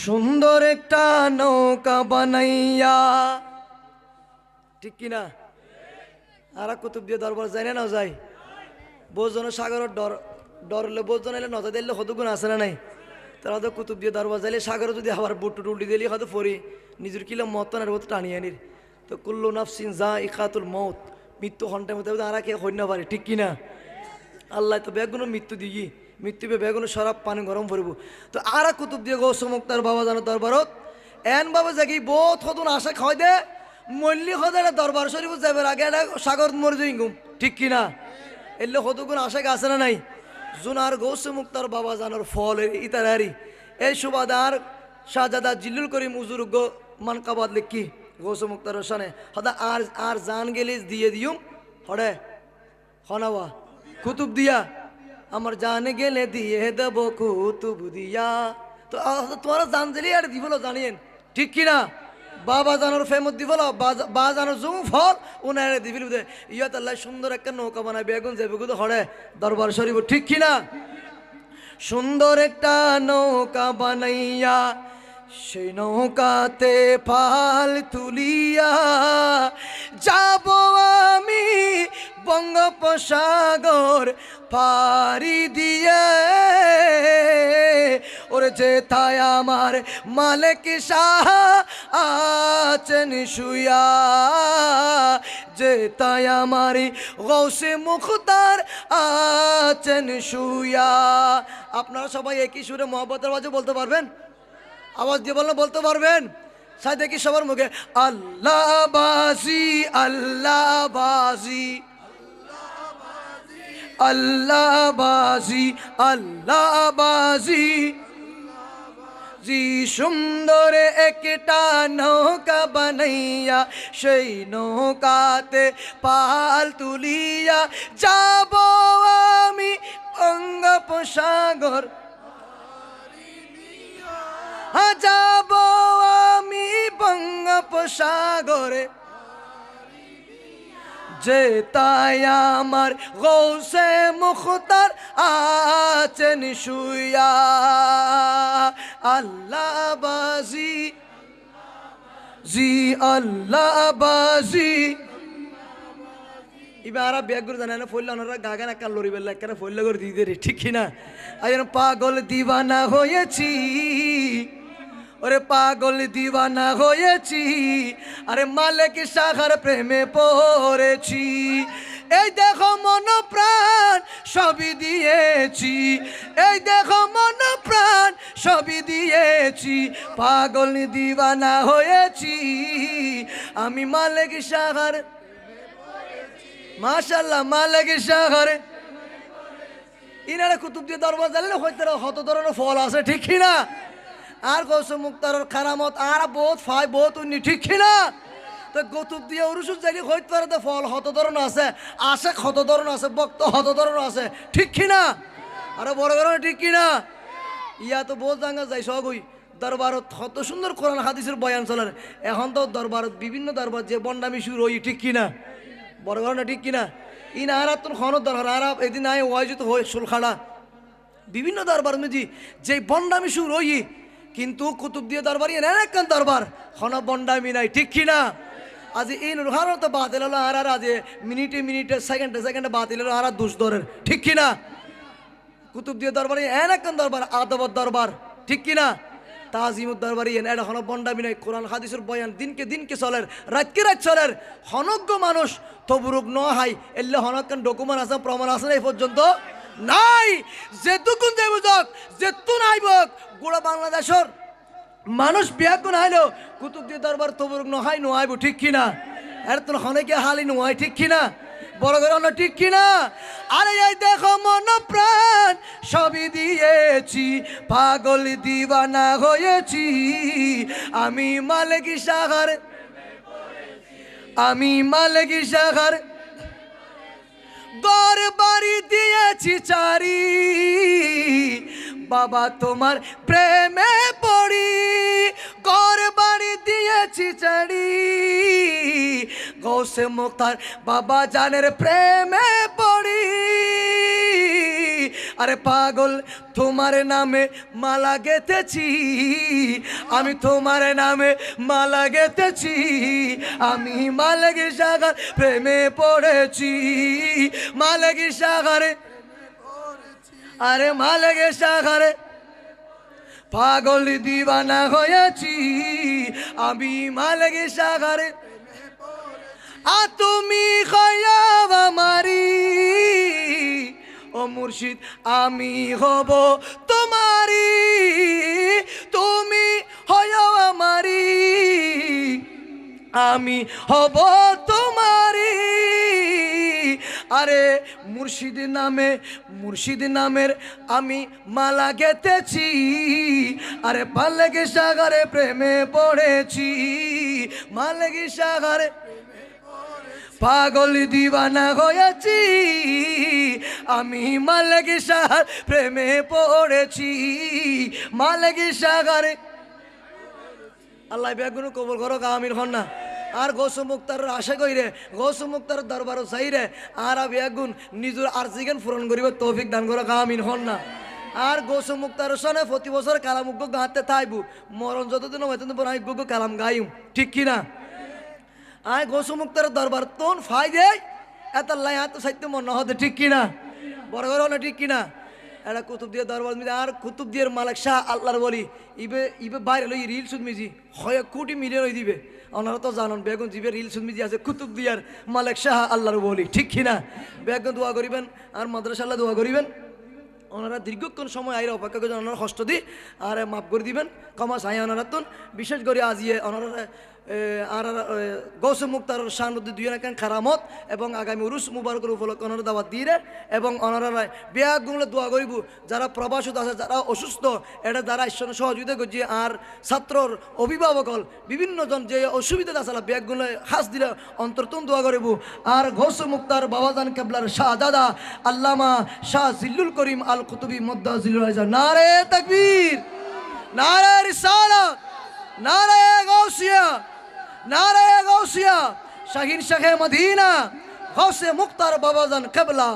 সুন্দর একটা নৌকা বানাইয়া, ঠিক কিনা? আর কুতুব দিয়ে দরবার যায় না যায়? বোঝন সাগরের ডর ডরলে বোঝন এলে নজর দিলে কত গুণ আছে না নাই? তারা তো কুতুব দিয়ে দরবার যাইলে সাগরে যদি আবার বুট উল্টি দিলে হয়তো পরি নিজের কিলো মতন আর টানিয়ে আনির। তো কুল্লু নাফসিন যা ইকাতুল মৌত, মৃত্যু ঘন্টার মধ্যে আর কে হইনা পারে, ঠিক কিনা? আল্লাহ তো বেগুনো মৃত্যু দিই, মৃত্যু বেগুনো সরাব পানি গরম করব। তো আর কুতুব দিয়ে গৌস মুক্তার বাবা জানো দরবারত এন বাবা জাগি বহুত হতুন আশা খাওয়াই দে মল্লি হদে দরবার শরীফ যাবে আগে সাগর মরে যাই গুম, ঠিক কিনা? এলে হতুগুন আশা আছে না নাই? জুনার গৌস মুক্তার বাবা জানোর ফল ইতারি এই সুবাদার শাহজাদা জিল্লুল করিম উজুর মান কাবাদ লিখি গৌস মুক্তার সানে হদা আর আর জান গেলি দিয়ে দিউম হরে হনাওয়া কুতুব দিয়া আমার জানে গেলে দিয়ে দেব কুতুব দিয়া। তো তোমার জান দিলি আর দিবলো জানিয়েন, ঠিক কিনা? বাবা জানোর ফেমত দিবলো বা জানোর জুম ফল উনারে দিবিল দে ইয়াত আল্লাহ সুন্দর একটা নৌকা বানায় বেগুন যাবে গুলো হরে দরবার শরীফ, ঠিক কিনা? সুন্দর একটা নৌকা বানাইয়া সেই নৌকাতে পাল তুলিয়া যাব আমি বঙ্গোপসাগর পাড়ি দিয়ে। ওরে যেথায় আমার মালিক শাহ আছেন শুয়া, যেথায় আমার গৌসে মুখতার আছেন শুয়া। আপনারা সবাই একই সুরে মহব্বতের আওয়াজে বলতে পারবেন? আওয়াজ দিয়ে বললে বলতে পারবেন? সাই দেখি সবার মুখে আল্লাহ বাজি আল্লাহ বাজি আল্লাহ বাজি আল্লাহ বাজি। জি সুন্দর একটা নৌকা বানাইয়া সেই নৌকাতে পাল তুলিয়া যাব আমি বঙ্গোপসাগর, যাব আমি বঙ্গোপসাগরে, যে তাই আমার গৌসে মুখতার আছেন শুয়া। আল্লাহ বাজি জি আল্লাহ বাজি। এবার আর ব্যাগ করে জানে না ফইলে ওনারা গাগান একটা লড়ি বেলা কেন ফইলে করে দিয়ে দে, ঠিক কিনা? আজ পাগল দিবানা হয়েছি, ওরে পাগল দিবানা হয়েছি, আরে মালিক শাখার প্রেমে পড়েছি। এই দেখো মন প্রাণ সবই দিয়েছি, এই দেখো মন প্রাণ সবই দিয়েছি, পাগল দিবানা হয়েছি আমি মালিক শাখার। মাশাআল্লাহ মালিক শাখার। ইনারা কুতুব দিয়ে দরবার জানলে হয়তো হত ধরনের ফল আছে, ঠিক কিনা? আর গৌস মুক্তার খারামত আর বহুত ফাই বহুত উন্নি, ঠিক কিনা? তো কুতুব দিয়ে উরুসুর যাইলে হইতে পারে তো ফল হত ধরন আছে, আশেক হত ধরন আছে, বক্ত হত ধরন আছে, ঠিক কিনা? আরো বড় বড়, ঠিক কিনা? ইয়া তো বহুত জাঙ্গা যাই সবই দরবারত কত সুন্দর কোরআন হাদিসের বয়ান চলার। এখন তো দরবারত বিভিন্ন দরবার যে বন্ডামি শুরু হই, ঠিক কিনা? বড় বড় না, ঠিক কিনা? ইন আর তোর খনত দরকার আর এদিন আয় ওয়াইজত হই সুলখাড়া বিভিন্ন দরবার মেজি যে বন্ডামি শুরু হই, কিন্তু কুতুব দিয়ে দরবার এন এক দরবার হন বন্ডামি নাই, ঠিক কিনা? আজ এই নুরহার তো বাতিল হলো আর আজ মিনিটে মিনিটে সেকেন্ডে সেকেন্ডে বাতিল হলো আর দুষ দরের, ঠিক কিনা? কুতুব দিয়ে দরবারে এন এক দরবার আদবর দরবার, ঠিক কিনা? তাজিমুদ দরবারি এন এটা হন বন্ডামি নাই। কোরআন হাদিসের বয়ান দিনকে দিনকে চলের, রাতকে রাত চলের। হনজ্ঞ মানুষ তবুরুক ন হাই এলে হনকান ডকুমেন্ট আছে, প্রমাণ আছে না এই পর্যন্ত নাই। যেতুকুন যাইব যাক যেতুন আইবক গোড়া বাংলাদেশের মানুষ বিয়াকুন আইলো কুতুব দিয়ে দরবার তবুরুক নহাই নোয়াইব, ঠিক কিনা? এর তো হনেকে হালি নোয়াই, ঠিক কিনা? বড় করে না, ঠিক কিনা? আরে এই দেখো মন প্রাণ সবই দিয়েছি, পাগল দিবানা হয়েছি আমি মালিক শাখার, আমি মালিক শাখার। ঘর বাড়ি দিয়েছি চারি, বাবা তোমার প্রেমে পড়ি, ঘর বাড়ি দিয়েছি চারি, গৌসে মুক্তার বাবা জানের প্রেমে পড়ি। আরে পাগল তোমার নামে মালা গেতেছি আমি তোমার নামে মালা গেতেছি, আমি মালগি সাগর প্রেমে পড়েছি, মালগি সাগরে, আরে মালগে সাগরে পাগল দিবানা হয়েছি, আমি মালগে সাগরে। তুমি খয়াব আমারি ও মুর্শিদ, আমি হব তোমারি, তুমি হয়াও আমারি, আমি হব তোমারি। আরে মুর্শিদ নামে, মুর্শিদ নামের আমি মালা গেতেছি, আরে মালগে সাগরে প্রেমে পড়েছি, মালগে সাগরে পাগল দিবানা হয়েছি, আমি মালগি সাগর প্রেমে পড়েছি, মালগি সাগরে। আল্লাহ বেগুন কবুল করো আমির হন না। আর গৌসু মুক্তার আশা কইরে, গৌসু মুক্তার দরবারও চাইরে আর বেগুন নিজের আর্জিগান পূরণ করিব তৌফিক দান করো আমির হন না। আর গৌসু মুক্তার সনে প্রতি বছর কালাম গাঁতে থাইবু, মরণ যতদিন হয়তো বড় কালাম গাইম, ঠিক কিনা? আয় গৌসু মুক্তার দরবার তোন ফাইদে এত লাই হাত সাহিত্য মনে হতে, ঠিক কিনা? বড় বড় হলে ঠিক কিনা? এটা কুতুব দিয়ে দরবার মিলে, আর কুতুব দিয়ে মালিক শাহ আল্লাহর বলি ইবে ইবে বাইরে লই রিল সুদ মিজি হয় কোটি মিলিয়ন হয়ে দিবে। ওনারা তো জানেন বেগুন জিবে রিল সুদ মিজি আছে কুতুব দিয়ার মালিক শাহ আল্লাহর বলি, ঠিক কিনা? বেগুন দোয়া করিবেন আর মাদ্রাসা আল্লাহ দোয়া করিবেন। ওনারা দীর্ঘক্ষণ সময় আইরে অপেক্ষা করে ওনারা কষ্ট দিই আর মাফ করে দিবেন, ক্ষমা চাই ওনারা তো। বিশেষ করে আজিয়ে ওনারা আর গৌসে মুক্তার শানুদ্দি দুই এখান খারামত এবং আগামী উরুস মুবারকের উপলক্ষে ওনারা দাওয়াত দিয়ে এবং ওনারা বেয়াগুলো দোয়া করিব। যারা প্রবাসত আছে, যারা অসুস্থ, এটা যারা ঈশ্বরের সহযোগিতা করছে, আর ছাত্রর অভিভাবক বিভিন্নজন যে অসুবিধা আছে বেয়াগুলো হাস দিলে অন্তর্তন দোয়া করিব। আর গৌসে মুক্তার বাবাজান কেবলার শাহ দাদা আল্লামা শাহ জিল্লুল করিম আল কুতুবি মদ্দা জিল্লুল আজম, নারে তাকবীর, নারে রিসালাত, নারে গৌসিয়া, নারে গৌসিয়া, শাহিন শাহে মদিনা, গৌসে মুক্তার বাবাজান কেবলা।